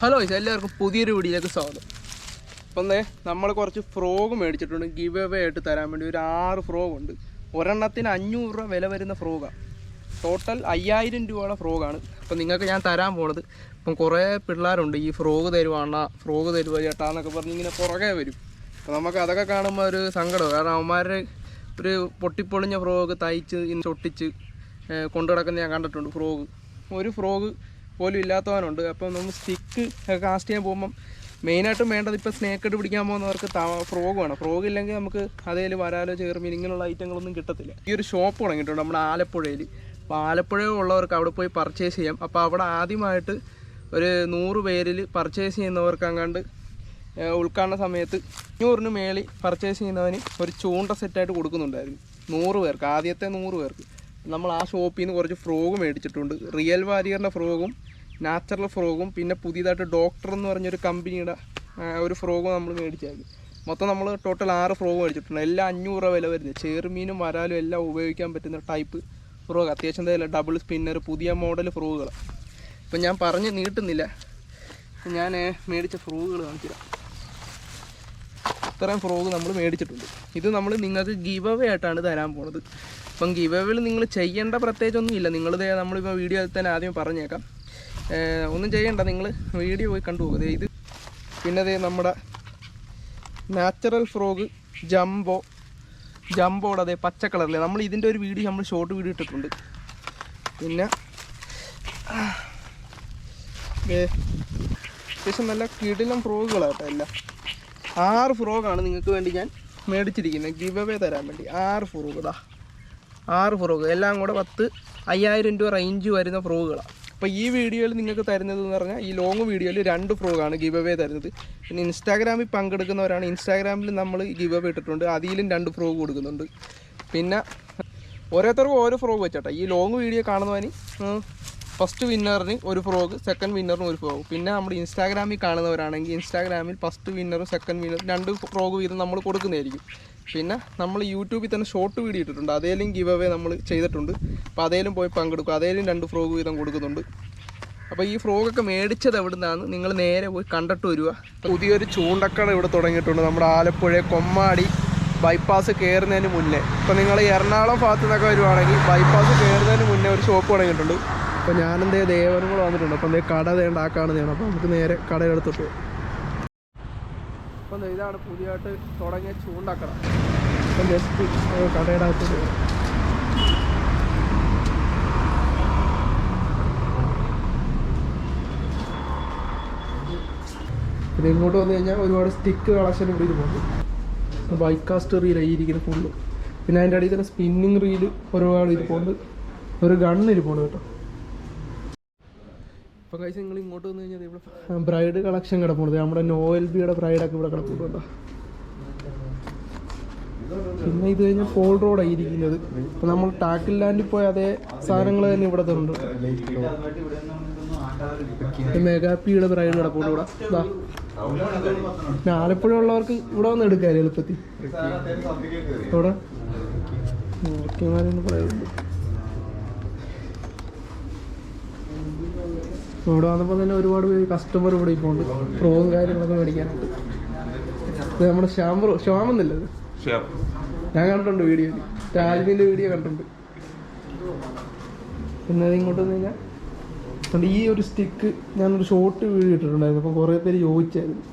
Hello എല്ലാവർക്കും പുതിയൊരു വീഡിയോയിലേക്ക് സ്വാഗതം. അപ്പം നമ്മൾ കുറച്ച് ഫ്രോഗ് മേടിച്ചിട്ടുണ്ട്. ഗിവ് അവേ ആയിട്ട് തരാൻ വേണ്ടി ഒരു 6 ഫ്രോഗ് ഉണ്ട്. ഒരെണ്ണത്തിന് 500 രൂപ വില വരുന്ന ഫ്രോഗാണ്. ടോട്ടൽ 5000 രൂപയുടെ ഫ്രോഗാണ്. അപ്പം നിങ്ങൾക്ക് ഞാൻ തരാൻ പോണത്. ഇപ്പം കുറേ പിള്ളേരുണ്ട് ഈ ഫ്രോഗ് തരുവാണ്, ഫ്രോഗ് തരുക ചേട്ടാ എന്നൊക്കെ പറഞ്ഞ് ഇങ്ങനെ പുറകെ വരും. അപ്പം നമുക്ക് അതൊക്കെ കാണുമ്പോൾ ഒരു സങ്കടം. കാരണം അവന്മാരുടെ ഒരു പൊട്ടിപ്പൊളിഞ്ഞ ഫ്രോഗ് തയ്ച്ച് ചൊട്ടിച്ച് കൊണ്ടു കിടക്കുന്ന ഞാൻ കണ്ടിട്ടുണ്ട്. ഒരു ഫ്രോഗ് പോലും ഇല്ലാത്തവനുണ്ട്. അപ്പം നമ്മൾ സ്റ്റിക്ക് കാസ്റ്റ് ചെയ്യാൻ പോകുമ്പം മെയിനായിട്ടും വേണ്ടത് ഇപ്പോൾ സ്നേക്ക് ഇട്ട് പിടിക്കാൻ പോകുന്നവർക്ക് ഫ്രോഗ് വേണം. ഫ്രോഗ് ഇല്ലെങ്കിൽ നമുക്ക് അതേൽ വരാലോ ചേർമീൻ ഇങ്ങനെയുള്ള ഐറ്റങ്ങളൊന്നും കിട്ടത്തില്ല. ഈ ഒരു ഷോപ്പ് തുടങ്ങിയിട്ടുണ്ട് നമ്മുടെ ആലപ്പുഴയിൽ. അപ്പോൾ ആലപ്പുഴയിൽ ഉള്ളവർക്ക് അവിടെ പോയി പർച്ചേസ് ചെയ്യാം. അപ്പോൾ അവിടെ ആദ്യമായിട്ട് ഒരു 100 പേരിൽ പർച്ചേസ് ചെയ്യുന്നവർക്ക് അങ്ങാണ്ട് ഉദ്ഘാടന സമയത്ത് 500 മേളിൽ പർച്ചേസ് ചെയ്യുന്നവന് ഒരു ചൂണ്ട സെറ്റായിട്ട് കൊടുക്കുന്നുണ്ടായിരുന്നു. 100 പേർക്ക്, ആദ്യത്തെ 100 പേർക്ക്. നമ്മൾ ആ ഷോപ്പിൽ നിന്ന് കുറച്ച് ഫ്രോഗ് മേടിച്ചിട്ടുണ്ട്. റിയൽ വാരിയറിൻ്റെ ഫ്രോഗും നാച്ചുറൽ ഫ്രോഗും പിന്നെ പുതിയതായിട്ട് ഡോക്ടർ എന്ന് പറഞ്ഞൊരു കമ്പനിയുടെ ഒരു ഫ്രോഗും നമ്മൾ മേടിച്ചായിരുന്നു. മൊത്തം നമ്മൾ ടോട്ടൽ 6 ഫ്രോഗ് മേടിച്ചിട്ടുണ്ട്. എല്ലാം 500 രൂപ വില വരുന്നത്. ചെറുമീനും വരാലും എല്ലാം ഉപയോഗിക്കാൻ പറ്റുന്ന ടൈപ്പ് ഫ്രോഗ്. അത്യാവശ്യം തന്നെ ഡബിൾ സ്പിന്നർ പുതിയ മോഡൽ ഫ്രോഗുകൾ. ഇപ്പം ഞാൻ പറഞ്ഞ് നീട്ടുന്നില്ല, ഞാൻ മേടിച്ച ഫ്രോഗുകൾ കാണിച്ചിടാം. ഇത്രയും ഫ്രോഗ് നമ്മൾ മേടിച്ചിട്ടുണ്ട്. ഇത് നമ്മൾ നിങ്ങൾക്ക് ഗിവ് അവേ ആയിട്ടാണ് തരാൻ പോണത്. അപ്പം ഗിവ് അവേയിൽ നിങ്ങൾ ചെയ്യേണ്ട പ്രത്യേകിച്ചൊന്നും ഇല്ല. നമ്മളിപ്പോൾ വീഡിയോ തന്നെ ആദ്യം പറഞ്ഞേക്കാം. ഒന്നും ചെയ്യണ്ട, നിങ്ങൾ വീഡിയോ പോയി കണ്ടുപോകുക. ഇത് പിന്നെ നമ്മുടെ നാച്ചുറൽ ഫ്രോഗ് ജംബോടെ അതേ പച്ച കളറിൽ നമ്മൾ ഇതിൻ്റെ ഒരു വീഡിയോ നമ്മൾ ഷോർട്ട് വീഡിയോ ഇട്ടിട്ടുണ്ട്. പിന്നെ അത്യാവശ്യം നല്ല കിടിലം ഫ്രോഗുകളാട്ടോ എല്ലാം. 6 ഫ്രോഗാണ് നിങ്ങൾക്ക് വേണ്ടി ഞാൻ മേടിച്ചിരിക്കുന്നത് ഗിവ് അവേ തരാൻ വേണ്ടി. 6 ഫ്രോഗ് എല്ലാം കൂടെ 5000 രൂപ റേഞ്ച് വരുന്ന ഫ്രോഗുകളാണ്. അപ്പോൾ ഈ വീഡിയോയിൽ നിങ്ങൾക്ക് തരുന്നത് എന്ന് പറഞ്ഞാൽ ഈ ലോങ് വീഡിയോയിൽ 2 ഫ്രോഗാണ് ഗിവ് അവേ തരുന്നത്. പിന്നെ ഇൻസ്റ്റാഗ്രാമിൽ പങ്കെടുക്കുന്നവരാണ്. ഇൻസ്റ്റാഗ്രാമിൽ നമ്മൾ ഗിവ് അവേ ഇട്ടിട്ടുണ്ട്, അതിലും 2 ഫ്രോഗ് കൊടുക്കുന്നുണ്ട്. പിന്നെ ഓരോരുത്തർക്കും ഓരോ ഫ്രോഗ് വെച്ചാട്ടോ. ഈ ലോങ് വീഡിയോ കാണുന്നവന് ഫസ്റ്റ് വിന്നറിന് ഒരു ഫ്രോഗ്, സെക്കൻഡ് വിന്നറിന് ഒരു ഫ്രോഗ്. പിന്നെ നമ്മുടെ ഇൻസ്റ്റാഗ്രാമിൽ കാണുന്നവരാണെങ്കിൽ ഇൻസ്റ്റാഗ്രാമിൽ ഫസ്റ്റ് വിന്നറും സെക്കൻഡ് വിന്നറും 2 ഫ്രോഗ് വീതം നമ്മൾ കൊടുക്കുന്നതായിരിക്കും. പിന്നെ നമ്മൾ യൂട്യൂബിൽ തന്നെ ഷോർട്ട് വീഡിയോ ഇട്ടിട്ടുണ്ട്, അതേലും ഗിവ് അവേ നമ്മൾ ചെയ്തിട്ടുണ്ട്. അപ്പോൾ അതേലും പോയി പങ്കെടുക്കും, അതേലും 2 ഫ്രോഗ് വീതം കൊടുക്കുന്നുണ്ട്. അപ്പോൾ ഈ ഫ്രോഗൊക്കെ മേടിച്ചത് എവിടെ നിന്നാണ് നിങ്ങൾ നേരെ പോയി കണ്ടിട്ട് വരിക. പുതിയൊരു ചൂണ്ടക്കട ഇവിടെ തുടങ്ങിയിട്ടുണ്ട് നമ്മുടെ ആലപ്പുഴ കൊമ്മാടി ബൈപ്പാസ് കയറുന്നതിന് മുന്നേ. ഇപ്പോൾ നിങ്ങൾ എറണാകുളം ഭാഗത്തു നിന്നൊക്കെ വരുവാണെങ്കിൽ ബൈപ്പാസ് കയറുന്നതിന് മുന്നേ ഒരു ഷോപ്പ് തുടങ്ങിയിട്ടുണ്ട്. അപ്പോൾ ഞാനെന്തേ ദേവനും കൂടെ വന്നിട്ടുണ്ട്. അപ്പോൾ എന്തേ കട കാണുന്നതാണ്. അപ്പോൾ നമുക്ക് നേരെ കടയെടുത്തിട്ട് പോകും. അപ്പം ഇതാണ് പുതിയതായിട്ട് തുടങ്ങിയ ചൂണ്ടക്കട. അപ്പം ജസ്റ്റ് കടയുടെ അകത്തോട്ട് പോകും. പിന്നെ ഇങ്ങോട്ട് വന്നു കഴിഞ്ഞാൽ ഒരുപാട് സ്റ്റിക്ക് കളക്ഷൻ ഇവിടെ ഇരിപ്പുണ്ട്. ബൈക്കാസ്റ്റ് റീലായി ഇരിക്കുന്ന ഫുള്ള്. പിന്നെ അതിൻ്റെ അടിയിൽ തന്നെ സ്പിന്നിങ് റീല് ഒരുപാട് ഇരിപ്പുണ്ട്. ഒരു ഗണ്ണ് ഇരിപ്പുണ്ട് കേട്ടോ. അപ്പോൾ കഴിച്ച് നിങ്ങൾ ഇങ്ങോട്ട് വന്നു കഴിഞ്ഞാൽ ഇവിടെ ബ്രൈഡ് കളക്ഷൻ കിടപ്പുണ്ട്. നമ്മുടെ നോവൽബിയുടെ ബ്രൈഡൊക്കെ ഇവിടെ കിടപ്പുണ്ടോ. പിന്നെ ഇത് കഴിഞ്ഞാൽ പോൾ റോഡാണ് ഇരിക്കുന്നത്. അപ്പോൾ നമ്മൾ ടാക്കിൽ ലാൻഡിൽ പോയ അതേ സാധനങ്ങൾ തന്നെ ഇവിടെ ഉണ്ട്. മെഗാപ്പിയുടെ ബ്രൈഡ് കിടപ്പുണ്ട് ഇവിടെ. ഇതാ പിന്നെ ആലപ്പുഴ ഉള്ളവർക്ക് ഇവിടെ വന്ന് എടുക്കാമല്ലോ എളുപ്പത്തിൽ. ഇവിടെ ഓക്കെമാരെന്ന് പറയുന്നുണ്ട്. ഇവിടെ വന്നപ്പോൾ തന്നെ ഒരുപാട് പേര് കസ്റ്റമർ ഇവിടെ ഇപ്പോൾ ഉണ്ട് ഫ്രോഗും കാര്യങ്ങളൊക്കെ മേടിക്കാനായിട്ട്. ഇത് നമ്മുടെ ശ്യാമെന്നില്ല, ഞാൻ കണ്ടിട്ടുണ്ട് വീഡിയോയിൽ, രാജ്മിൻ്റെ വീഡിയോ കണ്ടിട്ടുണ്ട്. പിന്നെ അത് ഇങ്ങോട്ട് വന്നു കഴിഞ്ഞാൽ ഈ ഒരു സ്റ്റിക്ക് ഞാനൊരു ഷോർട്ട് വീഡിയോ ഇട്ടിട്ടുണ്ടായിരുന്നു. അപ്പം കുറേ പേര് ചോദിച്ചായിരുന്നു.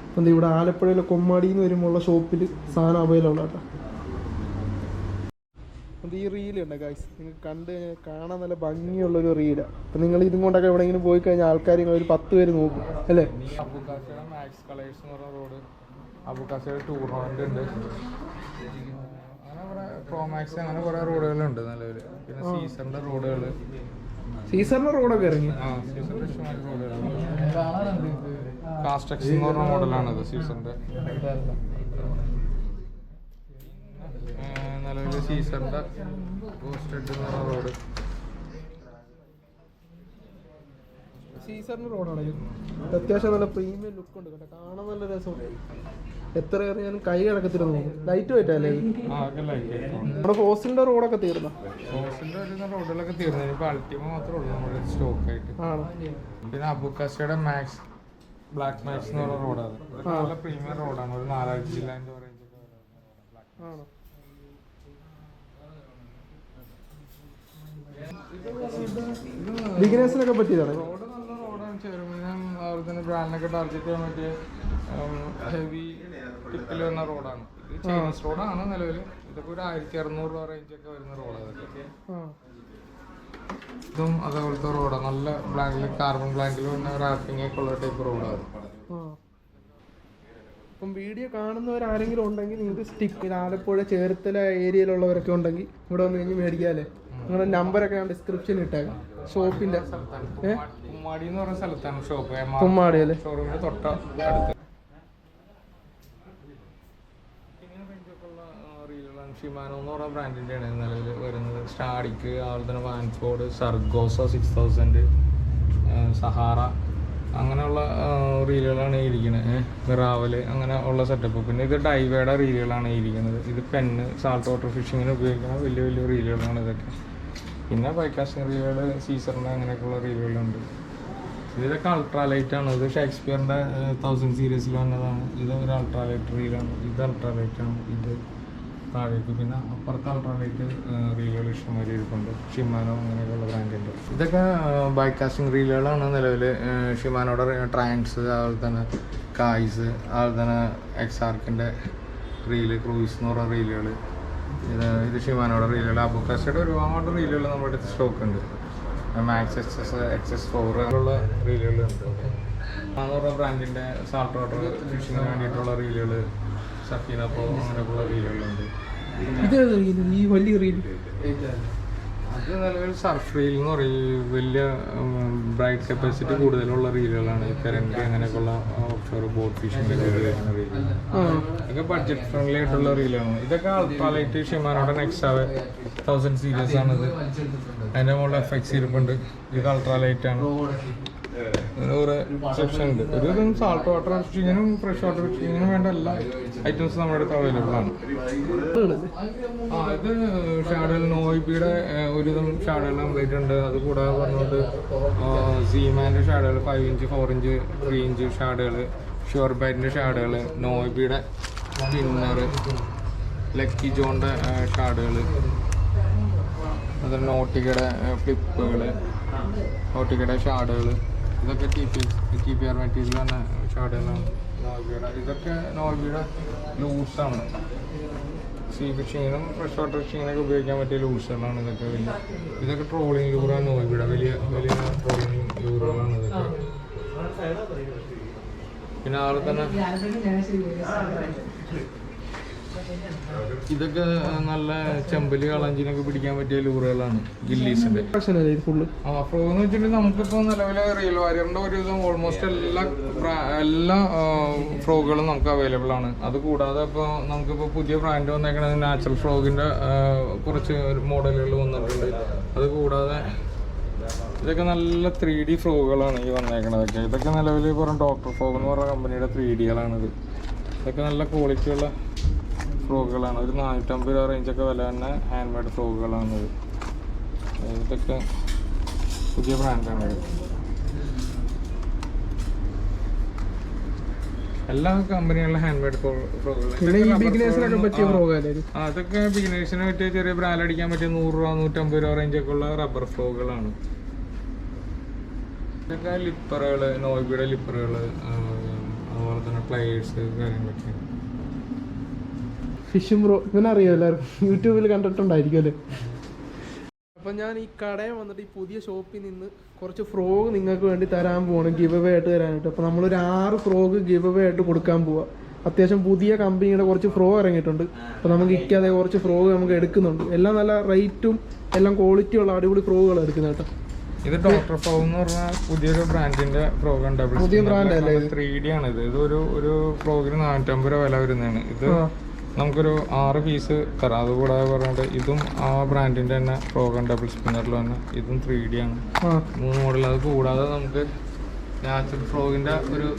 അപ്പം ഇവിടെ ആലപ്പുഴയിലെ കൊമ്മാടിയിൽ നിന്ന് വരുമ്പോഴുള്ള ഷോപ്പിൽ സാധനം അവൈലബിൾ ആട്ടോ. അത് ഈ റീലുണ്ട് ഗൈസ്, നിങ്ങൾക്ക് കണ്ട് കഴിഞ്ഞാൽ കാണാൻ നല്ല ഭംഗിയുള്ളൊരു റീലാണ്. അപ്പം നിങ്ങൾ ഇതും കൊണ്ടൊക്കെ എവിടെയെങ്കിലും പോയി കഴിഞ്ഞാൽ ആൾക്കാർ ഒരു 10 പേര് നോക്കും അല്ലേ. അബുക്കാസയുടെ മാക്സ് കളേഴ്സ് എന്ന് പറഞ്ഞ റോഡ്, അബുക്കാസയുടെ ടൂർണമെന്റ് ഉണ്ട്, അങ്ങനെ കുറെ പ്രോമാക്സ് അങ്ങനെ കുറെ റോഡുകളുണ്ട് നിലവിൽ. പിന്നെ സീസറിന്റെ റോഡൊക്കെ ഇറങ്ങി. സീസറിന്റെ ഇഷ്ടംമാതിരി റോഡുകളുണ്ട്. കാസ്റ്റെക്സ് എന്ന് പറഞ്ഞ മോഡലാണത് സീസറിന്റെ. നിലവിൽ സീസറിന്റെ പോസ്റ്റഡ് എന്ന് പറഞ്ഞ റോഡ്. സീസറിന്റെ റോഡാണ്. അത്യാവശ്യം നല്ല പ്രീമിയം ലുക്ക് ഉണ്ട് കേട്ടോ, കാണാൻ നല്ല രസമുണ്ട്. എത്ര ഞാൻ കൈ കിടക്കത്തില്ല തോന്നുന്നു. ലൈറ്റ് വെയിറ്റല്ലേ നമ്മുടെ ഫോസിന്റെ റോഡൊക്കെ തീർന്ന റോഡുകളൊക്കെ തീർന്നു. ഇപ്പൊ അൾട്ടിമ മാത്രമേ ഉള്ളൂ നമ്മുടെ സ്റ്റോക്ക് ആയിട്ട്. പിന്നെ അബുക്കാസയുടെ മാക്സ് ബ്ലാക്ക് മാക്സ് എന്ന് പറഞ്ഞ റോഡാണ്. നല്ല പ്രീമിയം റോഡാണ്. ഒരു 4000 ജില്ലാൻ്റെ റേഞ്ച് ഒക്കെ ആണോ? ബിഗിനേഴ്സിനൊക്കെ പറ്റിയതാണ്. റോഡ് നല്ല റോഡാണ്. ചെറുമീനും അതുപോലെ തന്നെ ബ്രാൻഡിനൊക്കെ ടാർഗറ്റ് ചെയ്യാൻ പറ്റിയ ഹെവി ടിപ്പിൽ വരുന്ന റോഡാണ്. ഇത് ചൈനീസ് റോഡാണ് നിലവിൽ. ഇതൊക്കെ ഒരു 1600 രൂപ റേഞ്ചൊക്കെ വരുന്ന റോഡാണ് ഇതൊക്കെ. ഇതും അതേപോലത്തെ റോഡാണ്. നല്ല ബ്ലാങ്കിൽ കാർബൺ ബ്ലാങ്കിൽ വന്ന റാപ്പിംഗ് ഒക്കെ ഉള്ള ടൈപ്പ് റോഡാണ്. അപ്പം വീഡിയോ കാണുന്നവരാരെങ്കിലും ഉണ്ടെങ്കിൽ നിങ്ങൾക്ക് സ്റ്റിക്ക് ആലപ്പുഴ ചേർത്തല ഏരിയയിലുള്ളവരൊക്കെ ഉണ്ടെങ്കിൽ ഇവിടെ വന്ന് കഴിഞ്ഞ് മേടിക്കാല്ലേ. നിങ്ങളുടെ നമ്പറൊക്കെ ഞാൻ ഡിസ്ക്രിപ്ഷനിൽ ഇട്ടേക്കാം. ഷോപ്പിന്റെ കുമ്മാടി എന്ന് പറഞ്ഞ സ്ഥലത്താണ് ഷോപ്പ്. കുമ്മാടി അല്ലേ? ഷോറൂമിന്റെ തൊട്ട അടുത്ത്. ഷിമാനോ എന്ന് പറഞ്ഞ ബ്രാൻഡിൻ്റെ ആണ് നിലവിൽ വരുന്നത്. സ്റ്റാഡിക്ക്, അതുപോലെ തന്നെ വാൻഫോർഡ്, സർഗോസ 6000, സഹാറ അങ്ങനെയുള്ള റീലുകളാണ് ഇരിക്കുന്നത്. മിറാവൽ അങ്ങനെ ഉള്ള സെറ്റപ്പ്. പിന്നെ ഇത് ഡൈവയുടെ റീലുകളാണ് ഇരിക്കുന്നത്. ഇത് പെണ്ണ് സാൾട്ട് വാട്ടർ ഫിഷിങ്ങിന് ഉപയോഗിക്കുന്ന വലിയ വലിയ റീലുകളാണ് ഇതൊക്കെ. പിന്നെ ബൈക്കാസ്റ്റിംഗ് റീലുകൾ, സീസറിൻ്റെ അങ്ങനെയൊക്കെയുള്ള റീലുകളുണ്ട്. ഇതൊക്കെ അൾട്രാലൈറ്റ് ആണ്. ഇത് ഷേക്സ്പിയറിൻ്റെ 1000 സീരീസിൽ വന്നതാണ്. ഇത് ഒരു അൾട്രാലൈറ്റ് റീലാണ്. ഇത് അൾട്രാലൈറ്റ് ആണ്. ഇത് താഴേക്ക്. പിന്നെ അപ്പുറത്ത് അൾട്രാലൈറ്റ് റീലുകൾ ഇഷ്ടംമാതിരി ഇരിപ്പുണ്ട്. ഷിമാനോ അങ്ങനെയൊക്കെയുള്ള ബ്രാൻഡിൻ്റെ. ഇതൊക്കെ ബൈക്ക് കാസ്റ്റിംഗ് റീലുകളാണ് നിലവിൽ. ഷിമാനോയുടെ ട്രാൻസ്, അതുപോലെ തന്നെ കായ്സ്, അതുപോലെ തന്നെ എക്സാർക്കിൻ്റെ റീല്, ക്രൂയിസ് എന്ന് പറഞ്ഞ റീലുകൾ. ഇത് ഷിമാനോയുടെ റീലുകൾ. അബുക്കാസയുടെ ഒരുപാട് റീലുകൾ നമ്മുടെ അടുത്ത് സ്റ്റോക്ക് ഉണ്ട്. മാക്സ് XS4 അങ്ങനെയുള്ള റീലുകളുണ്ട്. എന്ന് പറഞ്ഞ ബ്രാൻഡിൻ്റെ സാൾട്ട് വാട്ടർ ഫിഷിങ്ങിന് വേണ്ടിയിട്ടുള്ള റീലുകൾ, സഫീന പ്രോ അങ്ങനെയൊക്കെയുള്ള റീലുകളുണ്ട്. ഇത് ഈ വലിയ റീൽ അത് നിലവിൽ സർഫ് റീൽ എന്ന് പറയും. വലിയ ബ്രൈറ്റ് കപ്പാസിറ്റി കൂടുതലുള്ള റീലുകളാണ്. ഈ കറന്റ് അങ്ങനെയൊക്കെയുള്ള ഓഫ്ഷോർ ബോട്ട് ഫിഷിംഗ് ഉപയോഗിക്കുന്ന റീലുകൾ. ഇതൊക്കെ ബഡ്ജറ്റ് ഫ്രണ്ട്ലി ആയിട്ടുള്ള റീലാണ്. ഇതൊക്കെ അൾട്രാലൈറ്റ് ഷിമാനോയുടെ നെക്സാവ് 1000 സീരീസ് ആണിത്. അതിൻ്റെ മുകളിൽ FX ഇരിപ്പുണ്ട്. ഇത് അൾട്രാലൈറ്റ് ആണ്. അങ്ങനെ കുറേ സെക്ഷൻ ഉണ്ട്. ഒരുവിധം സാൾട്ട് വാട്ടർ ഫിഷിങ്ങിനും ഫ്രഷ് വാട്ടർ ഫിഷിങ്ങിനും വേണ്ട എല്ലാ ഐറ്റംസും നമ്മുടെ അടുത്ത് അവൈലബിൾ ആണ്. ഇത് ഷാഡുകൾ നോയിബിയുടെ ഒരുവിധം ഷാഡുകൾ കംപ്ലീറ്റ് ഉണ്ട്. അത് കൂടാതെ പറഞ്ഞുകൊണ്ട് സീമാൻ്റെ ഷാഡുകൾ 5 ഇഞ്ച് 4 ഇഞ്ച് 3 ഇഞ്ച് ഷാഡുകൾ, ഷുവർ ബൈറ്റിൻ്റെ ഷാഡുകൾ, നോയിബിയുടെ സ്പിന്നർ, ലക്കി ജോണിൻ്റെ ഷാഡുകൾ, അതുപോലെ നോട്ടിക്കയുടെ ഫ്ലിപ്പുകൾ, നോട്ടിക്കയുടെ ഷാഡുകൾ. ഇതൊക്കെ TPR മെറ്റീരിയൽ തന്നെ ഷാഡുകളാണ് നോയിബിയുടെ. ഇതൊക്കെ നോയിബിയുടെ ലൂസാണ്. സീ ഫിഷിങ്ങിനും ഫ്രഷ് വാട്ടർ ഫിഷിങ്ങിനൊക്കെ ഉപയോഗിക്കാൻ പറ്റിയ ലൂസുകളാണ് ഇതൊക്കെ. ഇതൊക്കെ ട്രോളിങ് ലൂറാണ് നോയിബിയുടെ. വലിയ വലിയ ട്രോളിങ് ലൂറുകളാണ് ഇതൊക്കെ. പിന്നെ അതുപോലെ തന്നെ ഇതൊക്കെ നല്ല ചെമ്പലി കളഞ്ചിനൊക്കെ പിടിക്കാൻ പറ്റിയ ലൂറുകളാണ് ഗില്ലീസിന്റെ. ഫ്രോ എന്ന് വെച്ചിട്ടുണ്ടെങ്കിൽ നമുക്കിപ്പോൾ നിലവിലെ റിയൽ വാരിയറിന്റെ ഒരുവിധം ഓൾമോസ്റ്റ് എല്ലാ ഫ്രോഗുകളും നമുക്ക് അവൈലബിൾ ആണ്. അത് കൂടാതെ ഇപ്പോൾ നമുക്കിപ്പോൾ പുതിയ ബ്രാൻഡ് വന്നേക്കണത് നാച്ചുറൽ ഫ്രോഗിന്റെ കുറച്ച് മോഡലുകൾ വന്നിട്ടുണ്ട്. അത് കൂടാതെ ഇതൊക്കെ നല്ല 3D ഫ്രോഗുകളാണ് ഈ വന്നേക്കണതൊക്കെ. ഇതൊക്കെ നിലവിൽ പറഞ്ഞ ഡോക്ടർ ഫ്രോഗ് എന്ന് പറഞ്ഞ കമ്പനിയുടെ 3Dകളാണിത്. ഇതൊക്കെ നല്ല ക്വാളിറ്റിയുള്ള ഫ്രോഗുകളാണ്. ഒരു 450 രൂപ റേഞ്ചൊക്കെ വില തന്നെ ഹാൻഡ് മെയ്ഡ് ഫ്രോഗുകളാണിത്. ഇതൊക്കെ പുതിയ ബ്രാൻഡാണിത്. എല്ലാ കമ്പനികളിലെ ഹാൻഡ് മെയ്ഡ് ഫ്രോഗുകൾ. അതൊക്കെ ബിഗിനേഴ്സിന് പറ്റിയ ചെറിയ ബ്രാൻഡ് അടിക്കാൻ പറ്റിയ 100 രൂപ 150 രൂപ റേഞ്ചൊക്കെ ഉള്ള റബ്ബർ ഫ്രോഗുകളാണ്. ഇതൊക്കെ ലിപ്പറുകൾ, നോയിബിയുടെ ലിപ്പറുകൾ, അതുപോലെ തന്നെ പ്ലേയേഴ്സ് കാര്യങ്ങളൊക്കെ. ഫിഷും ബ്രോ ഇവനറിയോ എല്ലാവർക്കും, യൂട്യൂബിൽ കണ്ടിട്ടുണ്ടായിരിക്കും അല്ലേ. അപ്പം ഞാൻ ഈ കടയിൽ വന്നിട്ട് ഈ പുതിയ ഷോപ്പിൽ നിന്ന് കുറച്ച് ഫ്രോഗ് നിങ്ങൾക്ക് വേണ്ടി തരാൻ പോവാണ്, ഗിവ് അവേ ആയിട്ട് തരാനായിട്ട്. അപ്പോൾ നമ്മളൊരു 6 ഫ്രോഗ് ഗിവ് അവേ ആയിട്ട് കൊടുക്കാൻ പോവാം. അത്യാവശ്യം പുതിയ കമ്പനിയുടെ കുറച്ച് ഫ്രോ ഇറങ്ങിയിട്ടുണ്ട്. അപ്പോൾ നമുക്ക് ഇക്കാതെ കുറച്ച് ഫ്രോഗ് നമുക്ക് എടുക്കുന്നുണ്ട്. എല്ലാം നല്ല റേറ്റും എല്ലാം ക്വാളിറ്റിയുള്ള അടിപൊളി ഫ്രോഗുകൾ എടുക്കുന്നത് കേട്ടോ. ഇത് ഡോക്ടർ ഫ്രോഗ് എന്ന് പറഞ്ഞാൽ പുതിയൊരു ബ്രാൻഡിന്റെ ഫ്രോഗ് ഉണ്ട്. പുതിയ ബ്രാൻഡ് അല്ലേ? 3D ആണ് ഇത്. ഒരു ഫ്രോഗിന് 450 രൂപ വില വരുന്നതാണ്. ഇത് നമുക്കൊരു 6 പീസ് തരാം. അതുകൂടാതെ പറഞ്ഞിട്ട് ഇതും ആ ബ്രാൻഡിന്റെ തന്നെ ഫ്രോഗ് ഡബിൾ സ്പിന്നറിൽ തന്നെ. ഇതും 3D ആണ്. 3 മോഡൽ. അത് കൂടാതെ നമുക്ക് നാച്ചുറൽ ഫ്രോഗിന്റെ ഒരു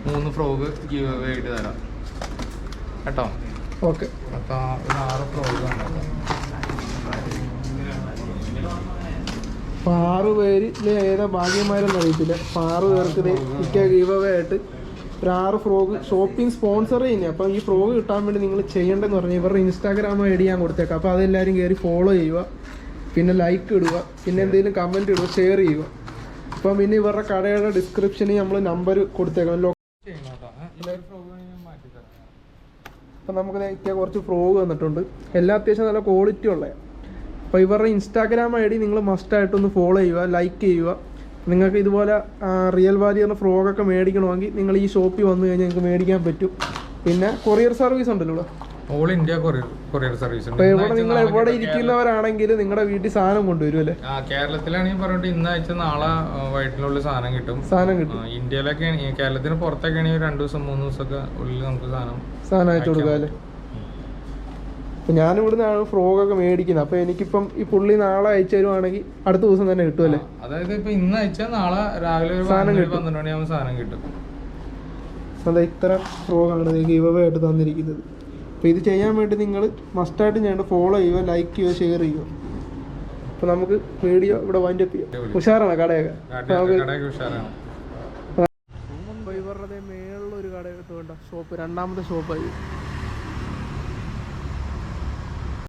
3 ഫ്രോഗ് ഗീവ് അവേ ആയിട്ട് തരാം കേട്ടോ. ഓക്കെ. അപ്പോൾ ഒരു 6 ഫ്രോഗാണ്. അപ്പോൾ 6 പേരിൽ ഏതാ ഭാഗ്യന്മാരെന്ന് അറിയത്തില്ല. അപ്പോൾ 6 പേർക്ക് മിക്ക ഗീവ് അവേ ആയിട്ട് ഒരു 6 ഫ്രോഗ് ഷോപ്പിംഗ് സ്പോൺസർ ചെയ്യുന്നത്. അപ്പം ഈ ഫ്രോഗ് കിട്ടാൻ വേണ്ടി നിങ്ങൾ ചെയ്യേണ്ടതെന്ന് പറഞ്ഞാൽ ഇവരുടെ ഇൻസ്റ്റാഗ്രാം ഐ ഡി ഞാൻ കൊടുത്തേക്കാം. അപ്പോൾ അതെല്ലാവരും കയറി ഫോളോ ചെയ്യുക, പിന്നെ ലൈക്ക് ഇടുക, പിന്നെ എന്തെങ്കിലും കമൻറ്റ് ഇടുക, ഷെയർ ചെയ്യുക. അപ്പം പിന്നെ ഇവരുടെ കടയുടെ ഡിസ്ക്രിപ്ഷനിൽ നമ്മൾ നമ്പർ കൊടുത്തേക്കാം. അപ്പം നമുക്ക് കുറച്ച് ഫ്രോഗ് വന്നിട്ടുണ്ട്. എല്ലാം അത്യാവശ്യം നല്ല ക്വാളിറ്റി ഉള്ളതാണ്. അപ്പോൾ ഇവരുടെ ഇൻസ്റ്റാഗ്രാം ഐ ഡി നിങ്ങൾ മസ്റ്റായിട്ടൊന്ന് ഫോളോ ചെയ്യുക, ലൈക്ക് ചെയ്യുക. നിങ്ങൾക്ക് ഇതുപോലെ റിയൽ വാലിയറിൻ്റെ ഫ്രോഗൊക്കെ മേടിക്കണമെങ്കിൽ നിങ്ങൾ ഈ ഷോപ്പിൽ വന്നു കഴിഞ്ഞാൽ നിങ്ങൾക്ക് മേടിക്കാൻ പറ്റും. പിന്നെ കൊറിയർ സർവീസ് ഉണ്ടല്ലോ ഇവിടെ, ഓൾ ഇന്ത്യ കൊറിയർ സർവീസ്. അപ്പോൾ ഇവിടെ നിങ്ങൾ എവിടെ ഇരിക്കുന്നവരാണെങ്കിൽ നിങ്ങളുടെ വീട്ടിൽ സാധനം കൊണ്ടുവരും അല്ലേ? കേരളത്തിലാണെങ്കിൽ പറഞ്ഞിട്ട് ഇന്ന് അയച്ച നാളെ വൈകിട്ടിനുള്ളിൽ സാധനം കിട്ടും. ഇന്ത്യയിലൊക്കെ കേരളത്തിന് പുറത്തൊക്കെ ആണെങ്കിൽ 2 ദിവസം 3 ദിവസമൊക്കെ ഉള്ളിൽ നമുക്ക് സാധനം അയച്ചു കൊടുക്കാം അല്ലേ? അപ്പോൾ ഞാനിവിടുന്നാണ് ഫ്രോഗൊക്കെ മേടിക്കുന്നത്. അപ്പോൾ എനിക്കിപ്പം ഈ പുള്ളി നാളെ അയച്ചു തരുവാണെങ്കിൽ അടുത്ത ദിവസം തന്നെ കിട്ടുമല്ലേ? അതായത് ഇപ്പം ഇന്ന് അയച്ചാൽ നാളെ രാവിലെ 12 മണിയാകുമ്പോൾ സാധനം കിട്ടും. അതെ, ഇത്ര ഫ്രോഗാണ് ഗീവ് അവേ ആയിട്ട് തന്നിരിക്കുന്നത്. അപ്പോൾ ഇത് ചെയ്യാൻ വേണ്ടി നിങ്ങൾ മസ്റ്റായിട്ട് ചെയ്യേണ്ട ഫോളോ ചെയ്യുക, ലൈക്ക് ചെയ്യുക, ഷെയർ ചെയ്യുക. അപ്പോൾ നമുക്ക് വീഡിയോ ഇവിടെ വൈൻഡ് അപ്പ് ചെയ്യാം. ഉഷാറാണ് കടയൊക്കെ. അപ്പോൾ ഇവരുടെ മേളിലൊരു കട എടുത്തുകൊണ്ട് ഷോപ്പ്, 2ാമത്തെ ഷോപ്പായി.